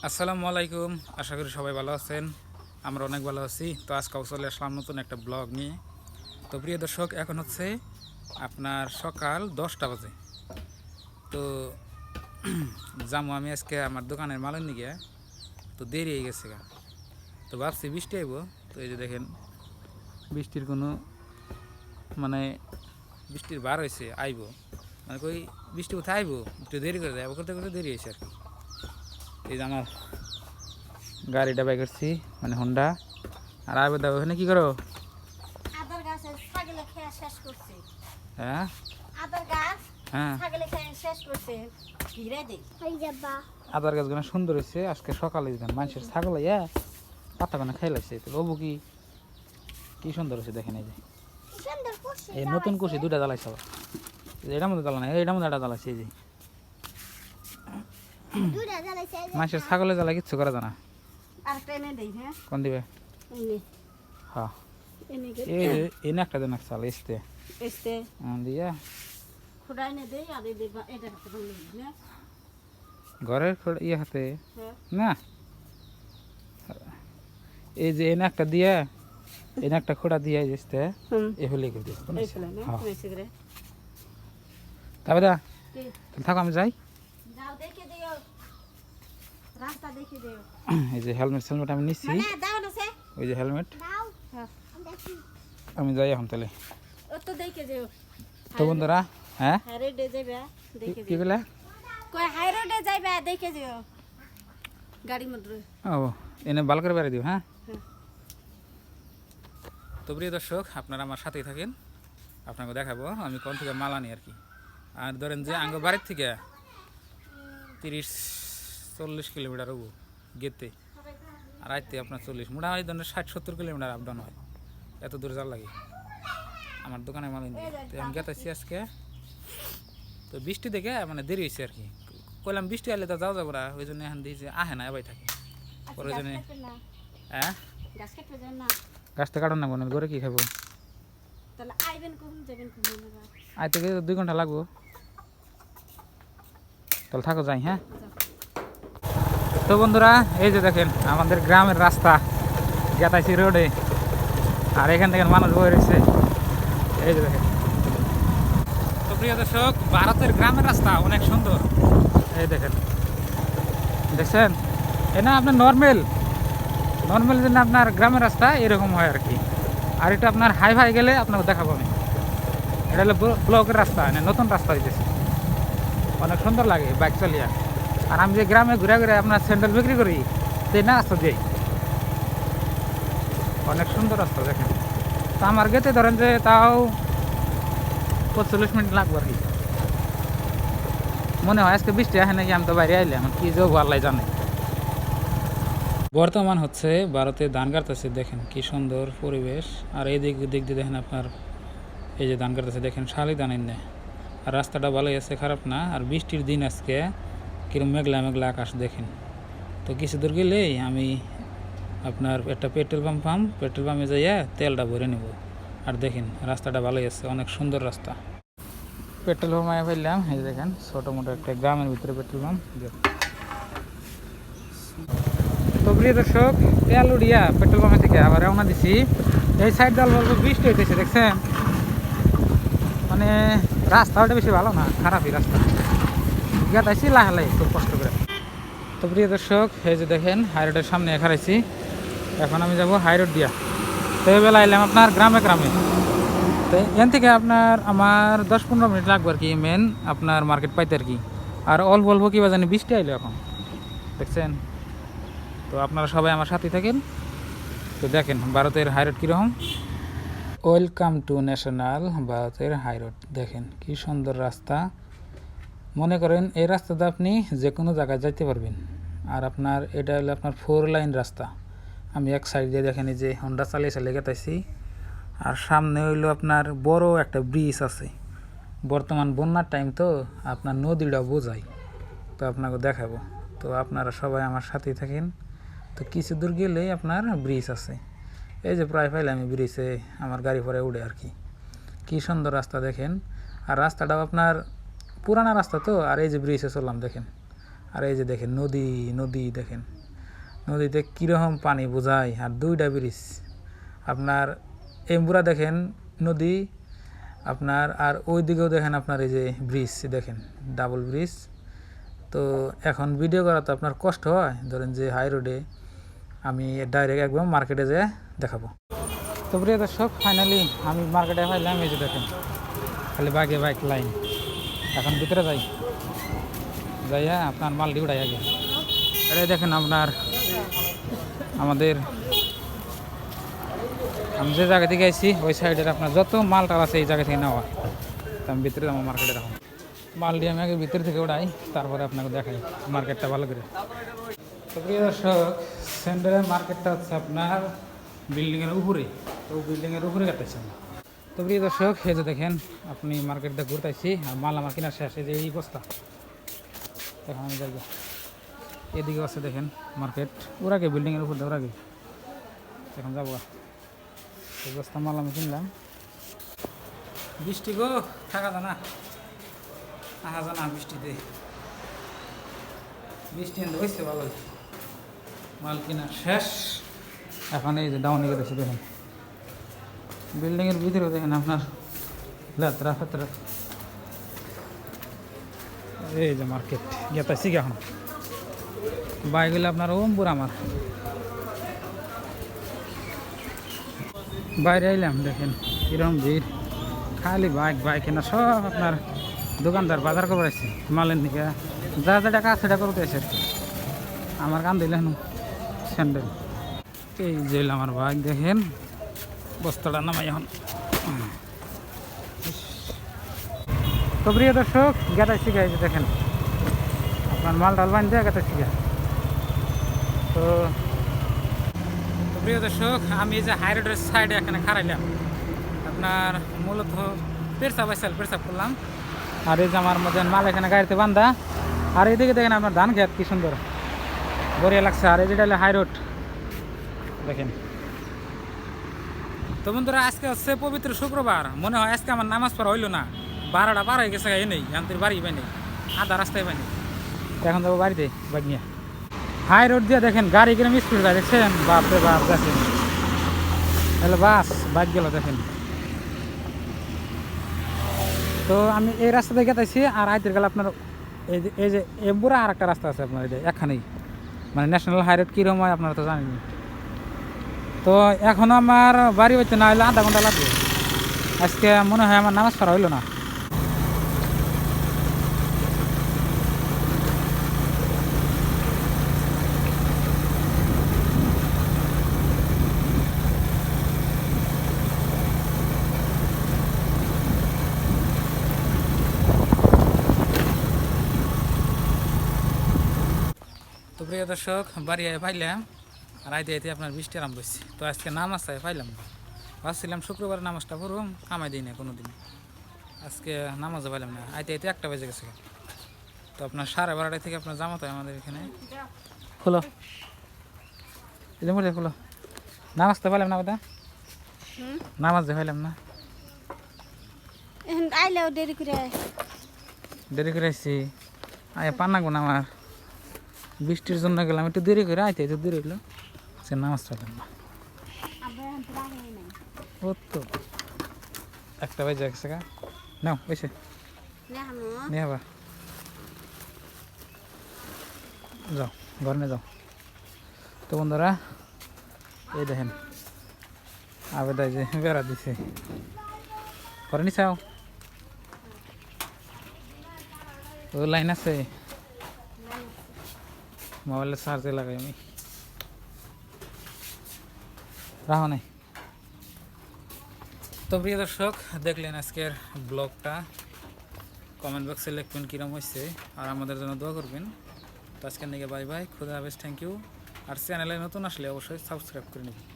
আসসালামু আলাইকুম। আশা করি সবাই ভালো আছেন। আমরা অনেক ভালো আছি। তো আজকেও চলে আসলাম নতুন একটা ব্লগ নিয়ে। তো প্রিয় দর্শক, এখন হচ্ছে আপনার সকাল 10টা বাজে। তো যাবো আমি আজকে আমার দোকানের মালের নিয়ে। তো দেরি হয়ে গেছে গা। তো ভাবছি বৃষ্টি আইব। তো এই যে দেখেন বৃষ্টির কোনো মানে বৃষ্টির বার হয়েছে আইব, মানে কই বৃষ্টি কোথায় আইব, একটু দেরি করে দেয়, করতে করতে দেরি হয়েছে আর কি। এই যে আমার গাড়িটা বাই করছি, মানে হোন্ডা। আর আইব দাও ওখানে কি করো? আদার গাছ ছাগলে খেয়ে শেষ করছে। হ্যাঁ আদার গাছ হ্যাঁ, ছাগলে খেয়ে শেষ করছে। ঘিরে দে আদার গাছগুলো সুন্দর হয়েছে। আজকে সকালে মানুষের ছাগল ইয়া পাতা গানে খাই লাগছে। তো বাবু কি কি সুন্দর হয়েছে দেখেন। এই যে সুন্দর করছে। এই নতুন কুশি দুইটা জ্বালাইছে আবার। এটার মধ্যে জ্বালা নাই, এটার মধ্যে একটা জ্বালাইছে। এই যে দুইটা জ্বালাইছে। মানুষের ছাগলে জ্বালা কিচ্ছু করা যায় না। আরেকটা এনে দেই। হ্যাঁ কোন দিবে? এনে হ্যাঁ, এনে এই যে এনে একটা দেন চাল এসতে এসতে দিয়া খুঁড়া এনে দেই। আর এই দেবা এটা হাতে বলে না। ঘরের ইয়ে হাতে হ্যাঁ না। এই যে এনে একটা দিয়া, এনে একটা খোড়া দিয়া এসতে এ হলে করে দিব। এই ফেলা না মেসে করে তবে দা কি তাহলে থাকো, আমি যাই। যাও দেখে দিও, রাস্তা দেখে দিও। এই যে হেলমেট সেলমেট আমি নিচ্ছি। মানে দাও না সে ওই যে হেলমেট, দাও। হ্যাঁ দেখি আমি যাই এখন তাহলে। ও তো দেখে দিও। তো বন্ধুরা, হ্যাঁ হাই রোডে যাবে দেখে কি দিও। বলে? কই হাই রোডে যাইবে দেখে দিও গাড়ি মধ্যে। ও এনে ভালো করে বেড়ে দিও। হ্যাঁ, হ্যাঁ তো প্রিয় দর্শক, আপনারা আমার সাথেই থাকেন। আপনাকে দেখাবো আমি কোন থেকে মাল আনি আর কি। আর ধরেন যে আঙ্গ বাড়ির থেকে 30-40 কিলোমিটার হবো গেতে, আর আইতে আপনার 40, মোটামুটি ধরেন 60-70 কিলোমিটার আপ ডাউন হয়। এত দূর যাওয়ার লাগে আমার দোকানে মাল নিয়ে। তো আমি গেতেছি আজকে। তো বৃষ্টি দেখে মানে দেরি হয়েছে আর কি। কইলাম বৃষ্টি আলে তো যাওয়া যাবো না, ওই জন্য এখন দিয়েছে আহে না, এবাই থাকে। ওর জন্য হ্যাঁ, গাছ কাটতে যান না। গাছটা কাটন না বোনের ঘরে কি খাবো? তাহলে আইবেন কখন যাবেন কখন? আইতে গেলে 2 ঘন্টা লাগবো। তাহলে থাকো, যাই। হ্যাঁ, তো বন্ধুরা, এই যে দেখেন আমাদের গ্রামের রাস্তা, গেতাইছি রোডে। আর এখান থেকে মানুষ বয়ে রয়েছে, এই যে দেখেন। তো প্রিয় দর্শক, ভারতের গ্রামের রাস্তা অনেক সুন্দর। এই দেখেন, দেখছেন? এ না আপনার নর্মাল জন্য আপনার গ্রামের রাস্তা এরকম হয় আর কি। আর এটা আপনার হাই ফাই গেলে আপনাকে দেখাবো আমি। এটা হলো ব্লকের রাস্তা, নতুন রাস্তা হয়েছে, অনেক সুন্দর লাগে বাইক চালিয়ে। আর আমি যে গ্রামে ঘুরে ঘুরে আপনার স্যান্ডেল বিক্রি করি, তো না রাস্তা দিই, অনেক সুন্দর রাস্তা দেখেন। তো আমার গেতে ধরেন যে তাও 45 মিনিট লাগবে আর কি। মনে হয় আজকে বৃষ্টি আসে নাকি, আমি তো বাইরে আইলাম, কি যাবো আল্লাহ জানে। বর্তমান হচ্ছে ভারতে ধান কাটতেছে, দেখেন কি সুন্দর পরিবেশ। আর এই দিক দিয়ে দেখেন আপনার এই যে ধান কাটতেছে, দেখেন শালি ধান এনে। আর রাস্তাটা ভালোই আছে, খারাপ না। আর বৃষ্টির দিন আজকে কিরম মেঘলা মেঘলা আকাশ দেখেন। তো কিছু দূর গেলেই আমি আপনার একটা পেট্রোল পাম্পে যাইয়া তেলটা ভরে নেব। আর দেখেন রাস্তাটা ভালোই আছে, অনেক সুন্দর রাস্তা। পেট্রোল পাম্পে ফেললাম, এই দেখেন ছোটো মোটো একটা গ্রামের ভিতরে পেট্রোল পাম্প। তো প্রিয় দর্শক, তেল উড়িয়া পেট্রোল পাম্পে থেকে আবার রওনা দিছি। এই সাইড ডাল বলবো বৃষ্টি হইতেছে, দেখছেন? মানে রাস্তাটা বেশি ভালো না, খারাপই রাস্তা। গেতাইছি লাহালাই খুব কষ্ট করে। তো প্রিয় দর্শক, এই যে দেখেন হাইরোডের সামনে খারাইছি। এখন আমি যাব হাইরোড দিয়া। তো এবেলা এলাম আপনার গ্রামে। তো এখান থেকে আপনার আমার 10-15 মিনিট লাগবে আর কি, মেন আপনার মার্কেট পাইতে আর কি। আর অল্প অল্প কিবা জানি বৃষ্টি আইলো এখন, দেখছেন? তো আপনারা সবাই আমার সাথে থাকেন। তো দেখেন ভারতের হাইরোড কীরকম। ওয়েলকাম টু ন্যাশনাল ভারতের হাইরোড। দেখেন কি সুন্দর রাস্তা। মনে করেন এই রাস্তাতে আপনি যে কোনো জায়গায় যাইতে পারবেন। আর আপনার এটা হলো আপনার 4 লাইন রাস্তা। আমি এক সাইড দিয়ে দেখেন এই যে হোন্ডা চালিয়ে গেতাইছি। আর সামনে হইলো আপনার বড় একটা ব্রিজ আছে। বর্তমান বন্যার টাইম তো আপনার নদীটা বোঝায়, তো আপনাকে দেখাবো। তো আপনারা সবাই আমার সাথেই থাকেন। তো কিছু দূর গেলেই আপনার ব্রিজ আছে। এই যে প্রায় পাইলে আমি ব্রিজে আমার গাড়ি পরে উঠে আর কি। কী সুন্দর রাস্তা দেখেন। আর রাস্তাটাও আপনার পুরানা রাস্তা তো। আর এই যে ব্রিজে চললাম দেখেন। আর এই যে দেখেন নদী নদী দেখেন নদীতে কীরকম পানি বোঝায় আর দুইটা ব্রিজ আপনার এমবুরা দেখেন নদী আপনার আর ওই দিকেও দেখেন আপনার এই যে ব্রিজ দেখেন ডাবল ব্রিজ তো এখন ভিডিও করা তো আপনার কষ্ট হয় ধরেন যে হাই রোডে আমি ডাইরেক্ট একদম মার্কেটে যেয়ে দেখাবো তো প্রিয় দর্শক ফাইনালি আমি মার্কেটে পাইলাম এই যে দেখেন খালি বাগে বাইক লাইন এখন ভিতরে যাই যাইয়া আপনার মাল উঠাই আগে এটাই দেখেন আপনার আমাদের আমি যে জায়গা থেকে আইছি ওই সাইডের আপনার যত মালটাল আছে এই জায়গা থেকে নেওয়া তো আমি ভিতরে যাবো মার্কেটে রাখুন মাল দিয়ে আমি আগে ভিতর থেকে উঠাই তারপরে আপনাকে দেখাই মার্কেটটা ভালো করে তো প্রিয় দর্শক সেন্টারের মার্কেটটা হচ্ছে আপনার বিল্ডিংয়ের উপরে তো বিল্ডিংয়ের উপরে কাটতেছে তো প্রিয় দর্শক এই যে দেখেন আপনি মার্কেটটা ঘুরতেছি আর মাল আমার কেনার শেষ এই যে এই বস্তা এখন আমি যাই এদিকে আছে দেখেন মার্কেট ওরাকে বিল্ডিংয়ের উপর ওরাকে এখন যাবো এই বস্তা মাল আমি কিনলাম বৃষ্টি গো থাকা জানা আহা জানা বৃষ্টিতে বৃষ্টি এনে হয়েছে ভালোই মাল কেনা শেষ এখন এই যে ডাউনে গেছে দেখেন বিল্ডিংয়ের ভিতরে দেখেন আপনার লেতরা ফেতরা এই যে মার্কেট গেতাছি এখন বাইকগুলো আপনার ওমপুর আমার বাইরে আইলাম দেখেন কিরকম ভিড় খালি বাইক বাইক না সব আপনার দোকানদার বাজার করে আসছে মালের দিকে যা যা টাকা আছে সেটা করতে আসে আর কি আমার কান দিলেন স্যান্ডেল এই যে আমার বাইক দেখেন বস্তাটা নামাই এখন তো প্রিয় দর্শক গেটা শিখাইছে দেখেন আপনার মাল ডাল বান দেওয়া গেটা শিখা তো প্রিয় দর্শক আমি এই যে হাই রোডের সাইডে এখানে খারাইলাম আপনার মূলত পেরসাপ আইসাল পেরসাপ করলাম আর এই যে আমার মধ্যে মাল এখানে গাড়িতে বান্ধা আর এইদিকে দেখেন আপনার ধান খেত কি সুন্দর বড়িয়া লাগছে আর এই যেটা হলো হাই রোড দেখেন তো বন্ধুরা আজকে হচ্ছে পবিত্র শুক্রবার মনে হয় আজকে আমার নামাজ পড়া হইলো না 12টা পার হয়ে গেছে এই নেই আনতে বাড়ি পাইনি আধা রাস্তায় পাইনি এখন যাবো বাড়িতে বাইক নিয়ে হাই রোড দিয়ে দেখেন গাড়ি কিনে স্পিড যায় দেখছেন বাপরে বাপ দেখেন তাহলে বাস বাইক গেল দেখেন তো আমি এই রাস্তা দিয়ে গেতেছি আর আইতের গেলে আপনার এই যে বুড়া আর একটা রাস্তা আছে আপনার এটা এখানেই মানে ন্যাশনাল হাই রোড কীরকম হয় আপনারা তো জানেন তো এখনও আমার বাড়ি হইতে না হইলে আধা ঘন্টা লাগবে আজকে মনে হয় আমার নামাজ পড়া হইলো না তো প্রিয় দর্শক বাড়ি পাইলাম আর আইতে আইতে আপনার বৃষ্টি আরম্ভ হয়েছে তো আজকে নামাজ চাই পাইলাম না ভাবছিলাম শুক্রবার নামাজটা পড়ুম কামাই দিই না কোনো দিন আজকে নামাজও পাইলাম না আইতে আইতে 1টা বেজে গেছে তো আপনার 12:30 থেকে আপনার জামাত হয় আমাদের এখানে খোলো এই যে খোলো নামাজ তো পাইলাম না কথা নামাজ যে পাইলাম না আইলেও দেরি করে আসছি আয় পান নাগবো না আমার বৃষ্টির জন্য গেলাম একটু দেরি করে আইতে একটু দেরি হইলো সে নামাজ পাইলাম না ও তো 1টা বেজে গেছে গা নাও এসে নিয়ে আবার যাও ঘর নিয়ে যাও তো বন্ধুরা এই দেখেন আবেদায় যে বেড়া দিছে করে নিছাও ও লাইন আছে মোবাইলের চার্জে লাগাই আমি রাখো নাই তো প্রিয় দর্শক দেখলেন আজকের ব্লগটা কমেন্ট বক্সে লিখবেন কীরকম হয়েছে আর আমাদের জন্য দোয়া করবেন তো আজকের নিকে বাই বাই খুদা হাফেজ থ্যাংক ইউ আর চ্যানেলে নতুন আসলে অবশ্যই সাবস্ক্রাইব করে নেবেন